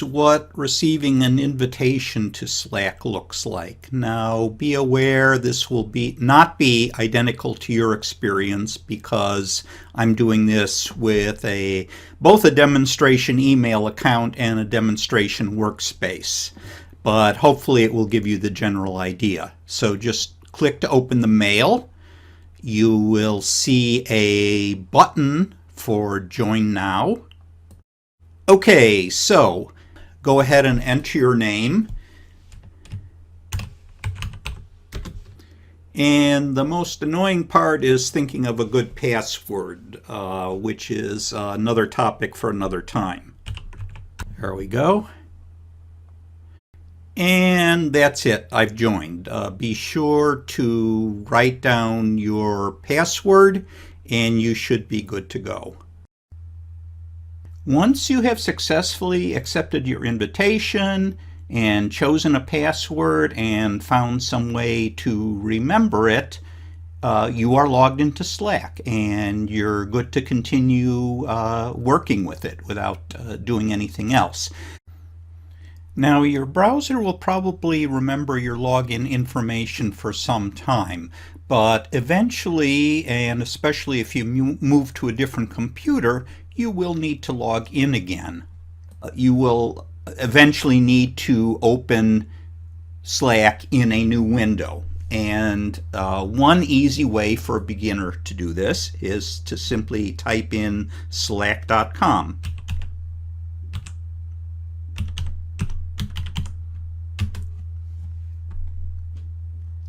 is what receiving an invitation to Slack looks like. Now, be aware this will not be identical to your experience because I'm doing this with both a demonstration email account and a demonstration workspace. But hopefully it will give you the general idea. So just click to open the mail. You will see a button for Join Now. Okay, so go ahead and enter your name. And the most annoying part is thinking of a good password, which is another topic for another time. There we go. And that's it. I've joined. Be sure to write down your password and you should be good to go. Once you have successfully accepted your invitation and chosen a password and found some way to remember it, you are logged into Slack and you're good to continue working with it without doing anything else. Now, your browser will probably remember your login information for some time, but eventually, and especially if you move to a different computer, you will need to log in again. You will eventually need to open Slack in a new window. And one easy way for a beginner to do this is to simply type in slack.com.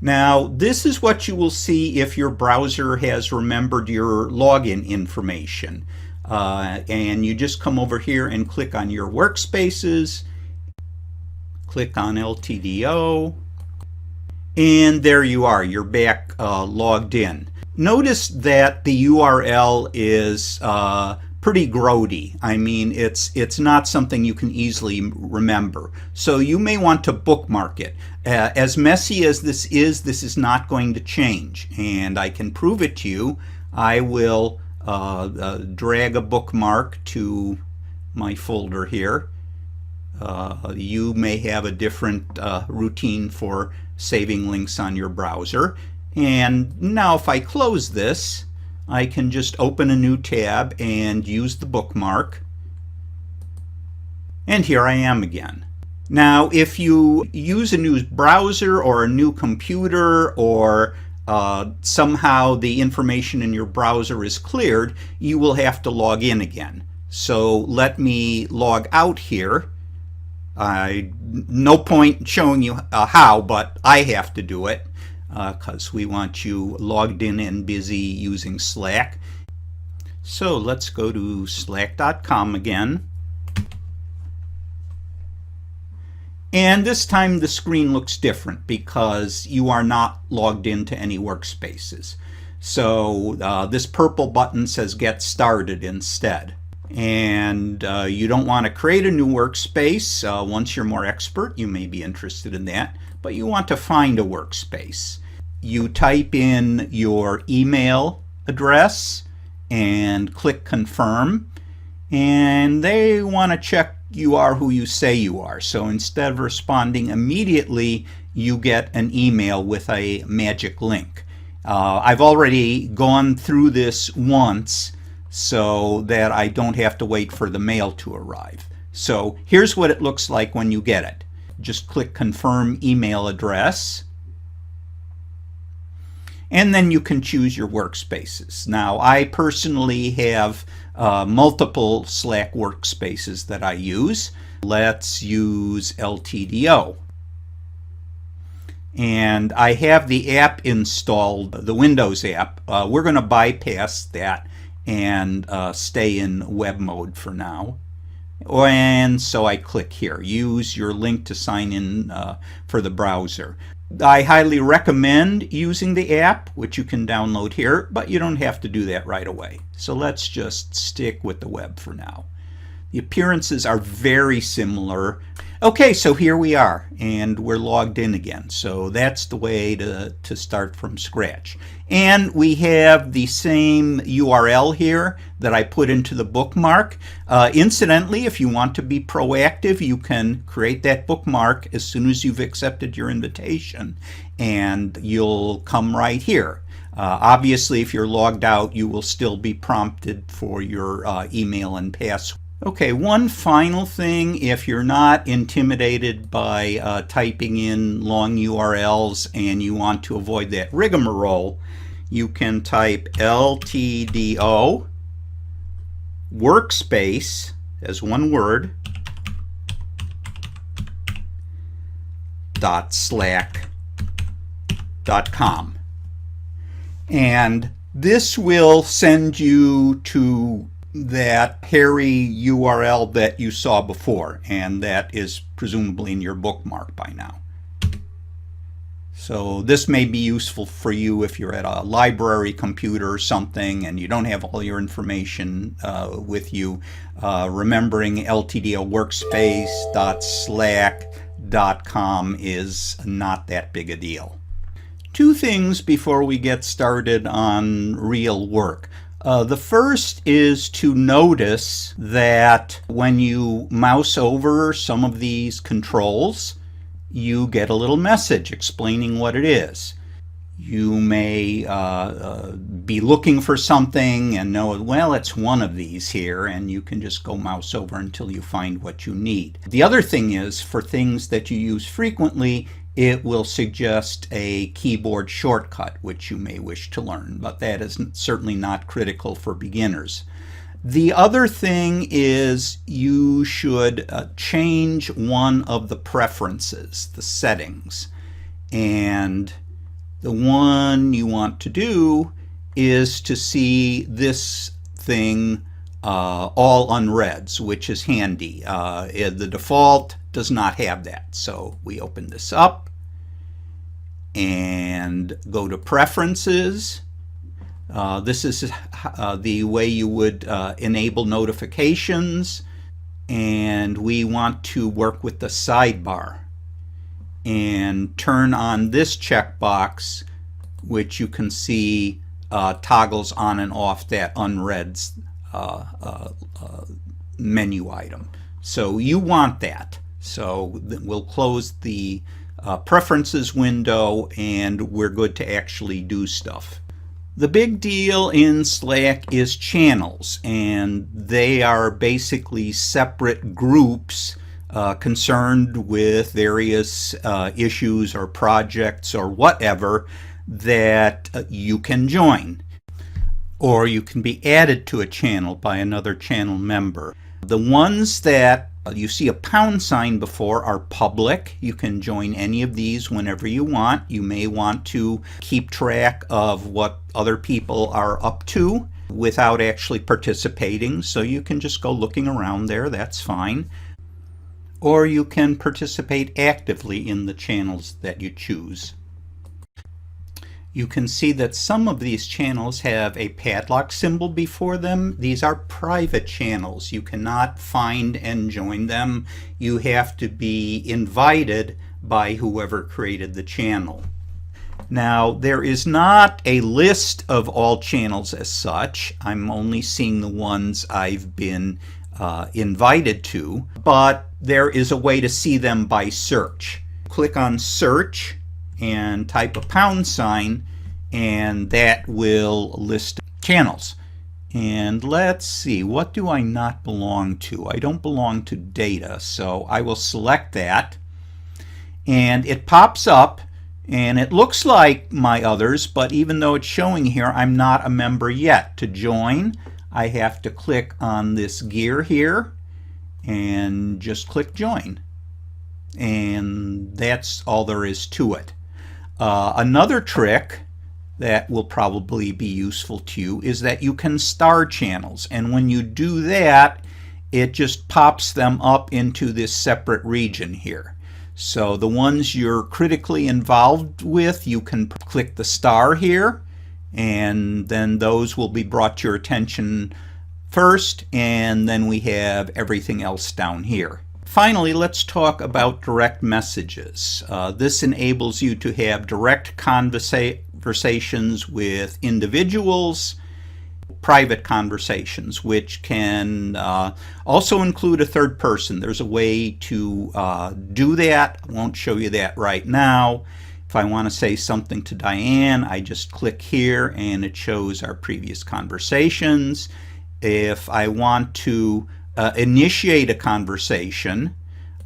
Now, this is what you will see if your browser has remembered your login information. And you just come over here and click on your workspaces, click on LTDO, and there you are. You're back logged in. Notice that the URL is pretty grody. I mean, it's not something you can easily remember. So you may want to bookmark it. As messy as this is not going to change. And I can prove it to you. I will drag a bookmark to my folder here. You may have a different routine for saving links on your browser. And now if I close this, I can just open a new tab and use the bookmark. And here I am again. Now, if you use a new browser or a new computer or somehow the information in your browser is cleared, you will have to log in again. So let me log out here. No point showing you how, but I have to do it because we want you logged in and busy using Slack. So let's go to slack.com again. And this time the screen looks different because you are not logged into any workspaces. So this purple button says Get Started instead. And you don't want to create a new workspace. Once you're more expert, you may be interested in that. But you want to find a workspace. You type in your email address and click Confirm. And they want to check you are who you say you are. So instead of responding immediately, you get an email with a magic link. I've already gone through this once so that I don't have to wait for the mail to arrive. So here's what it looks like when you get it. Just click Confirm Email Address. And then you can choose your workspaces. Now, I personally have multiple Slack workspaces that I use. Let's use LTDO. And I have the app installed, the Windows app. We're going to bypass that and stay in web mode for now. And so I click here, use your link to sign in for the browser. I highly recommend using the app, which you can download here, but you don't have to do that right away. So let's just stick with the web for now. The appearances are very similar. Okay, so here we are, and we're logged in again. So that's the way to start from scratch. And we have the same URL here that I put into the bookmark. Incidentally, if you want to be proactive, you can create that bookmark as soon as you've accepted your invitation, and you'll come right here. Obviously, if you're logged out, you will still be prompted for your email and password. Okay, one final thing, if you're not intimidated by typing in long URLs and you want to avoid that rigmarole, you can type LTDO workspace as one word .slack.com, and this will send you to that hairy URL that you saw before, and that is presumably in your bookmark by now. So this may be useful for you if you're at a library computer or something and you don't have all your information with you. Remembering LTDO workspace.slack.com is not that big a deal. Two things before we get started on real work. The first is to notice that when you mouse over some of these controls, you get a little message explaining what it is. You may be looking for something and know, well, it's one of these here, and you can just go mouse over until you find what you need. The other thing is, for things that you use frequently, it will suggest a keyboard shortcut, which you may wish to learn, but that is certainly not critical for beginners. The other thing is you should change one of the preferences, the settings. And the one you want to do is to see this thing all unreads, which is handy. The default does not have that. So we open this up and go to Preferences. This is the way you would enable notifications, and we want to work with the sidebar and turn on this checkbox, which you can see toggles on and off that unread menu item. So you want that. So we'll close the preferences window and we're good to actually do stuff. The big deal in Slack is channels, and they are basically separate groups concerned with various issues or projects or whatever that you can join. Or you can be added to a channel by another channel member. The ones that you see a pound sign before are public. You can join any of these whenever you want. You may want to keep track of what other people are up to without actually participating, so you can just go looking around there, that's fine. Or you can participate actively in the channels that you choose. You can see that some of these channels have a padlock symbol before them. These are private channels. You cannot find and join them. You have to be invited by whoever created the channel. Now, there is not a list of all channels as such. I'm only seeing the ones I've been invited to, but there is a way to see them by search. Click on Search and type a pound sign, and that will list channels. And let's see, what do I not belong to? I don't belong to data, so I will select that, and it pops up and it looks like my others, but even though it's showing here, I'm not a member yet. To join, I have to click on this gear here and just click join, and that's all there is to it. Another trick that will probably be useful to you is that you can star channels, and when you do that, it just pops them up into this separate region here. So the ones you're critically involved with, you can click the star here, and then those will be brought to your attention first, and then we have everything else down here. Finally, let's talk about direct messages. This enables you to have direct conversations with individuals, private conversations, which can also include a third person. There's a way to do that. I won't show you that right now. If I want to say something to Diane, I just click here and it shows our previous conversations. If I want to initiate a conversation,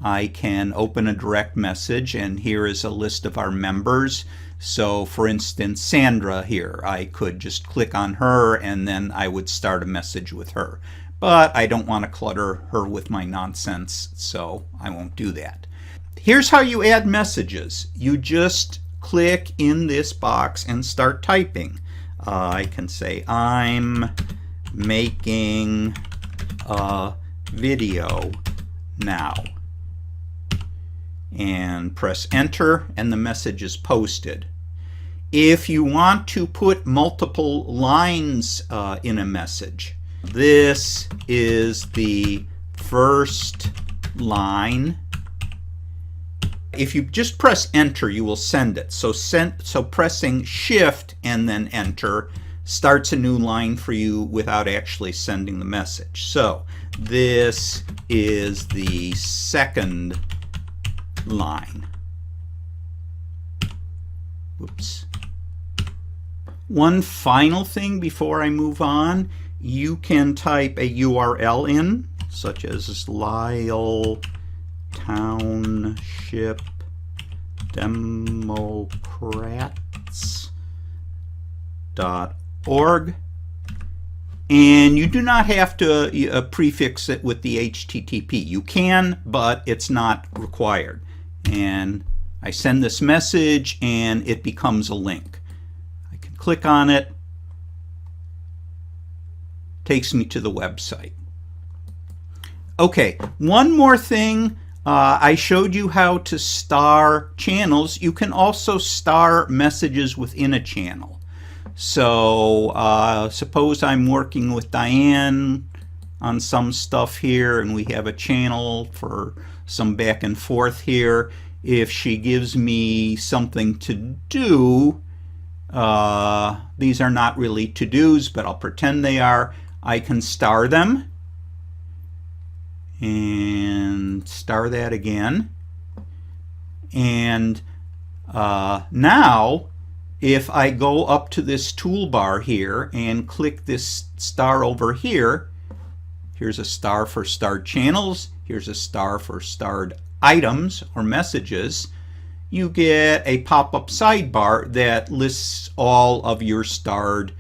I can open a direct message, and here is a list of our members. So for instance, Sandra here, I could just click on her and then I would start a message with her. But I don't want to clutter her with my nonsense, so I won't do that. Here's how you add messages. You just click in this box and start typing. I can say, I'm making a video now, and press enter, and the message is posted. If you want to put multiple lines in a message, this is the first line. If you just press enter, you will send it. So pressing shift and then enter starts a new line for you without actually sending the message. So this is the second line. Oops. One final thing before I move on, you can type a URL in, such as Lisle Township Democrats.org, and you do not have to prefix it with the HTTP. You can, but it's not required. And I send this message and it becomes a link. I can click on it, takes me to the website. Okay, one more thing. I showed you how to star channels. You can also star messages within a channel. So suppose I'm working with Diane on some stuff here and we have a channel for some back and forth here. If she gives me something to do, these are not really to-dos, but I'll pretend they are. I can star them and star that again. And now if I go up to this toolbar here and click this star over here, here's a star for starred channels, here's a star for starred items or messages, you get a pop-up sidebar that lists all of your starred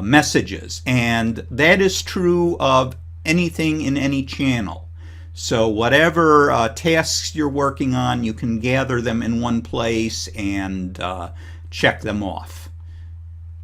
messages. And that is true of anything in any channel. So whatever tasks you're working on, you can gather them in one place and check them off.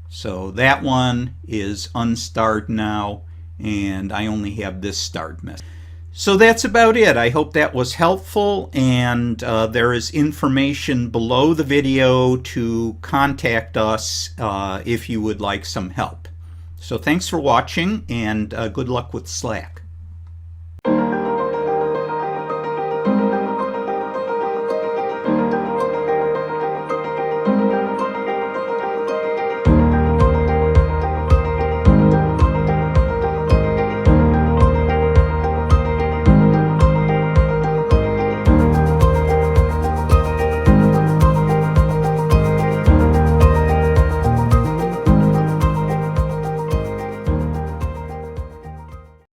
So that one is unstarred now, and I only have this starred message. So that's about it. I hope that was helpful, and there is information below the video to contact us if you would like some help. So thanks for watching, and good luck with Slack.